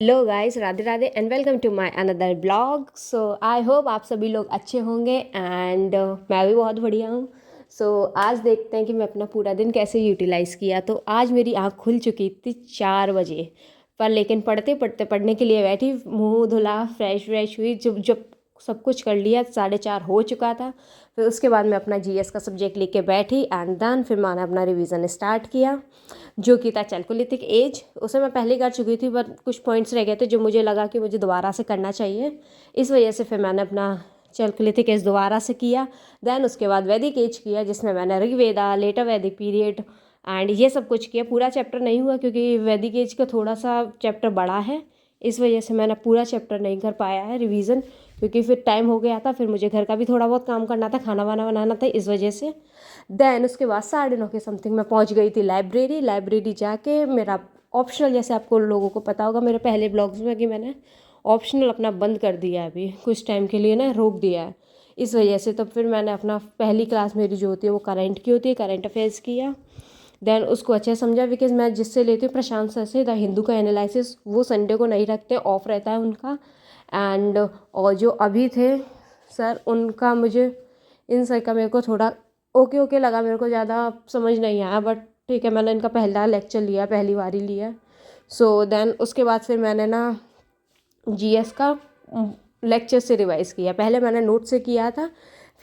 Hello guys, Radhe Radhe and welcome to my another blog. So I hope आप सभी लोग अच्छे होंगे एंड मैं भी बहुत बढ़िया हूँ। आज देखते हैं कि मैं अपना पूरा दिन कैसे यूटिलाइज़ किया। तो आज मेरी आँख खुल चुकी थी 4 बजे, पर लेकिन पढ़ने के लिए बैठी, मुंह धुला, फ्रेश व्रेश हुई, जब जब सब कुछ कर लिया 4:30 हो चुका था। फिर उसके बाद मैं अपना जीएस का सब्जेक्ट लेके बैठी एंड देन फिर मैंने अपना रिवीजन स्टार्ट किया, जो कि था कैलकुलेटिक एज। उसे मैं पहले कर चुकी थी, पर कुछ पॉइंट्स रह गए थे जो मुझे लगा कि मुझे दोबारा से करना चाहिए। इस वजह से फिर मैंने अपना कैलकुलेटिक एज दोबारा से किया। देन उसके बाद वैदिक एज किया, जिसमें मैंने ऋग्वेदा, लेटर वैदिक पीरियड एंड ये सब कुछ किया। पूरा चैप्टर नहीं हुआ क्योंकि वैदिक एज का थोड़ा सा चैप्टर बड़ा है, इस वजह से मैंने पूरा चैप्टर नहीं कर पाया है रिवीजन, क्योंकि फिर टाइम हो गया था। फिर मुझे घर का भी थोड़ा बहुत काम करना था, खाना वाना बनाना था, इस वजह से। देन उसके बाद 9:30 के समथिंग मैं पहुंच गई थी लाइब्रेरी जाके मेरा ऑप्शनल, जैसे आपको लोगों को पता होगा मेरे पहले ब्लॉग्स में, कि मैंने ऑप्शनल अपना बंद कर दिया है, अभी कुछ टाइम के लिए ना रोक दिया है, इस वजह से। तो फिर मैंने अपना पहली क्लास मेरी जो होती है वो करंट की होती है, करंट अफेयर्स किया। देन उसको अच्छे से समझा, बिकॉज मैं जिससे लेती हूँ प्रशांत सर से, द हिंदू का एनालिसिस, वो संडे को नहीं रखते, ऑफ रहता है उनका। एंड और जो अभी थे सर, उनका मुझे, इन सर का मेरे को थोड़ा ओके ओके लगा, मेरे को ज़्यादा समझ नहीं आया, बट ठीक है, मैंने इनका पहला लेक्चर लिया, पहली बार ही लिया। देन उसके बाद फिर मैंने ना जीएस का लेक्चर से रिवाइज़ किया। पहले मैंने नोट से किया था,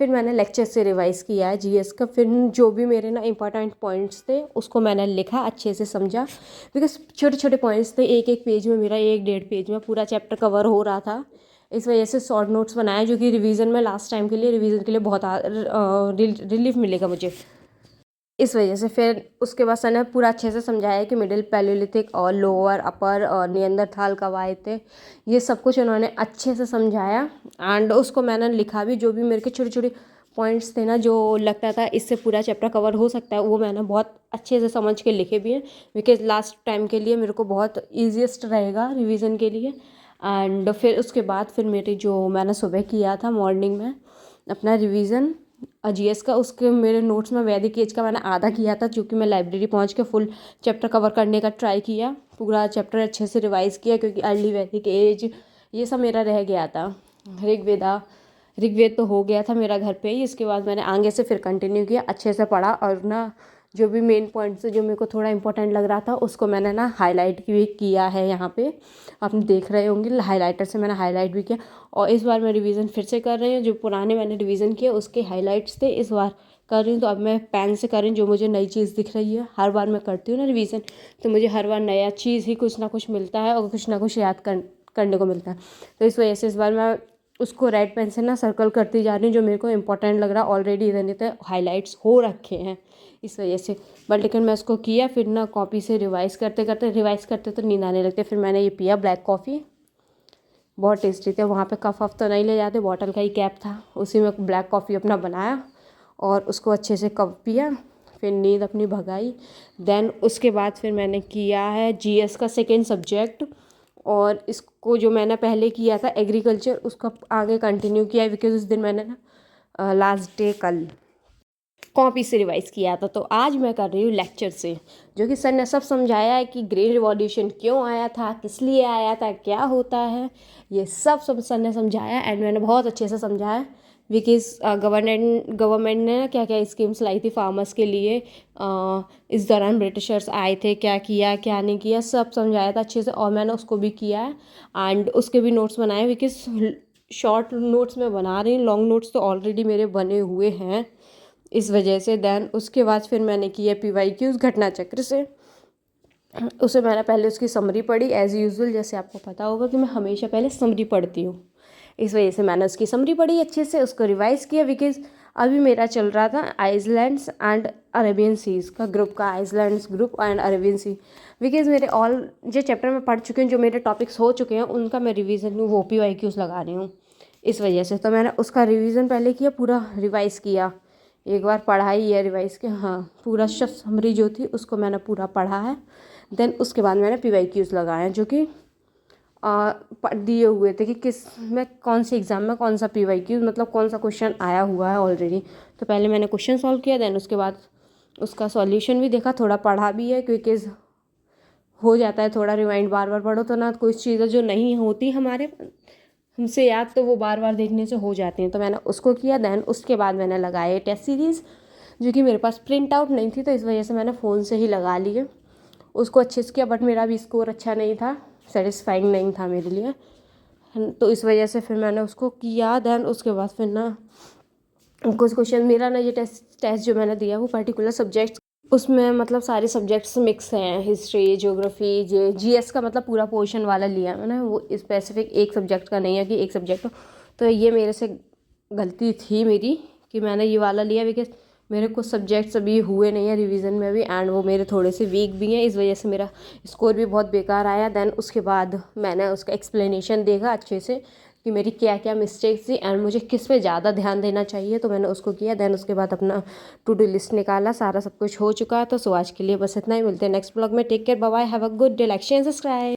फिर मैंने लेक्चर से रिवाइज़ किया है जीएस का। फिर जो भी मेरे ना इंपॉर्टेंट पॉइंट्स थे उसको मैंने लिखा, अच्छे से समझा, बिकॉज छोटे छोटे पॉइंट्स थे, एक एक पेज में, मेरा 1-1.5 पेज में पूरा चैप्टर कवर हो रहा था। इस वजह से शॉर्ट नोट्स बनाए, जो कि रिवीजन में लास्ट टाइम के लिए, रिवीजन के लिए बहुत रिलीफ मिलेगा मुझे। इस वजह से फिर उसके बाद सर ने पूरा अच्छे से समझाया कि मिडिल पैलियोलिथिक और लोअर अपर और नियंदरथाल कब आए थे, ये सब कुछ उन्होंने अच्छे से समझाया। एंड उसको मैंने लिखा भी, जो भी मेरे के छोटे छोटे पॉइंट्स थे ना, जो लगता था इससे पूरा चैप्टर कवर हो सकता है, वो मैंने बहुत अच्छे से समझ के लिखे भी हैं, बिकॉज लास्ट टाइम के लिए मेरे को बहुत ईजीएस्ट रहेगा रिवीजन के लिए। एंड फिर उसके बाद फिर मेरी जो मैंने सुबह किया था मॉर्निंग में अपना रिवीजन जीएस का, उसके मेरे नोट्स में वैदिक एज का मैंने आधा किया था, क्योंकि मैं लाइब्रेरी पहुंच के फुल चैप्टर कवर करने का ट्राई किया, पूरा चैप्टर अच्छे से रिवाइज़ किया, क्योंकि अर्ली वैदिक एज ये सब मेरा रह गया था। ऋग्वेद तो हो गया था मेरा घर पे ही। इसके बाद मैंने आगे से फिर कंटिन्यू किया, अच्छे से पढ़ा, और ना जो भी मेन पॉइंट्स जो मेरे को थोड़ा इंपॉर्टेंट लग रहा था उसको मैंने ना हाईलाइट भी किया है। यहाँ पे आप देख रहे होंगे, हाईलाइटर से मैंने हाईलाइट भी किया। और इस बार मैं रिवीजन फिर से कर रही हूँ, जो पुराने मैंने रिवीजन किए उसके हाईलाइट्स थे, इस बार कर रही हूँ। तो अब मैं पेन से कर रही हूँ, जो मुझे नई चीज़ दिख रही है। हर बार मैं करती हूँ ना रिवीजन, तो मुझे हर बार नया चीज़ ही कुछ ना कुछ मिलता है, और कुछ ना कुछ याद करने को मिलता है। तो इस वजह से इस बार मैं उसको रेड पेन से ना सर्कल करती जा रही हूँ, जो मेरे को इंपॉर्टेंट लग रहा है। ऑलरेडी इधर नहीं तो हाईलाइट्स हो रखे हैं, इस वजह से। बट लेकिन मैं उसको किया, फिर ना कॉपी से रिवाइज़ करते तो नींद आने लगती। फिर मैंने ये पिया ब्लैक कॉफ़ी, बहुत टेस्टी थे। वहाँ पे कप वफ तो नहीं ले जाते, बॉटल का ही कैप था, उसी में ब्लैक कॉफ़ी अपना बनाया और उसको अच्छे से कप पिया, फिर नींद अपनी भगाई। देन उसके बाद फिर मैंने किया है जीएस का सेकेंड सब्जेक्ट, और इसको जो मैंने पहले किया था एग्रीकल्चर, उसको आगे कंटिन्यू किया, बिकॉज उस दिन मैंने ना लास्ट डे कल कॉपी से रिवाइज़ किया था। तो आज मैं कर रही हूँ लेक्चर से, जो कि सर ने सब समझाया है कि ग्रीन रिवॉल्यूशन क्यों आया था, किस लिए आया था, क्या होता है, ये सब सर ने समझाया। एंड मैंने बहुत अच्छे से समझाया, बिकॉज गवर्नमेंट ने ना क्या क्या स्कीम्स लाई थी फार्मर्स के लिए। इस दौरान ब्रिटिशर्स आए थे, क्या किया क्या नहीं किया, सब समझाया था अच्छे से, और मैंने उसको भी किया है। एंड उसके भी नोट्स बनाए, बिकॉज शॉर्ट नोट्स मैं बना रही हूँ, लॉन्ग नोट्स तो ऑलरेडी मेरे बने हुए हैं, इस वजह से। देन उसके बाद फिर मैंने किया पीवाईक्यूज घटना चक्र से। उसे मैंने पहले उसकी समरी पढ़ी, एज़ यूजुअल, जैसे आपको पता होगा कि मैं हमेशा पहले समरी पढ़ती हूँ, इस वजह से मैंने उसकी समरी पढ़ी अच्छे से, उसको रिवाइज़ किया। बिकॉज अभी मेरा चल रहा था आइसलैंड्स एंड अरेबियन सीज़ का ग्रुप का, islands group and Arabian sea. Because मेरे ऑल जो चैप्टर में पढ़ चुके हैं, जो मेरे टॉपिक्स हो चुके हैं, उनका मैं रिवीजन वो पीवाईक्यूज लगा रही हूँ, इस वजह से। तो मैंने उसका रिवीजन पहले किया, पूरा रिवाइज़ किया, एक बार पढ़ाई या रिवाइज़ किया, हाँ, पूरा शब्द समरी जो थी उसको मैंने पूरा पढ़ा है। देन उसके बाद मैंने पीवाईक्यूज लगाए, जो कि दिए हुए थे कि किस में कौन से एग्ज़ाम में कौन सा पीवाईक्यूज, मतलब कौन सा क्वेश्चन आया हुआ है ऑलरेडी। तो पहले मैंने क्वेश्चन सॉल्व किया, देन उसके बाद उसका सॉल्यूशन भी देखा, थोड़ा पढ़ा भी है, क्योंकि हो जाता है थोड़ा रिवाइंड, बार बार पढ़ो तो ना कुछ चीज़ें जो नहीं होती हमारे हमसे याद, तो वो बार बार देखने से हो जाती हैं। तो मैंने उसको किया। देन उसके बाद मैंने लगाए टेस्ट सीरीज़, जो कि मेरे पास प्रिंट आउट नहीं थी, तो इस वजह से मैंने फ़ोन से ही लगा लिए। उसको अच्छे से किया, बट मेरा भी स्कोर अच्छा नहीं था, सेटिस्फाइंग नहीं था मेरे लिए। तो इस वजह से फिर मैंने उसको किया। देन उसके बाद फिर ना कुछ क्वेश्चन, मेरा ना ये टेस्ट जो मैंने दिया वो पर्टिकुलर सब्जेक्ट्स, उसमें मतलब सारे सब्जेक्ट्स मिक्स हैं, हिस्ट्री, ज्योग्राफी, जीएस का मतलब पूरा पोर्शन वाला लिया मैंने, वो स्पेसिफिक एक सब्जेक्ट का नहीं है कि एक सब्जेक्ट हो। तो ये मेरे से गलती थी मेरी कि मैंने ये वाला लिया, बिकॉज मेरे कुछ सब्जेक्ट्स अभी हुए नहीं है रिवीजन में भी, एंड वो मेरे थोड़े से वीक भी हैं, इस वजह से मेरा स्कोर भी बहुत बेकार आया। देन उसके बाद मैंने उसका एक्सप्लेनेशन देखा अच्छे से कि मेरी क्या क्या मिस्टेक्स थी एंड मुझे किस पे ज़्यादा ध्यान देना चाहिए, तो मैंने उसको किया। देन उसके बाद अपना टू डू लिस्ट निकाला, सारा सब कुछ हो चुका है। तो सो आज के लिए बस इतना ही, मिलते हैं नेक्स्ट ब्लॉग में। Take care, bye bye, have a good day, like share subscribe.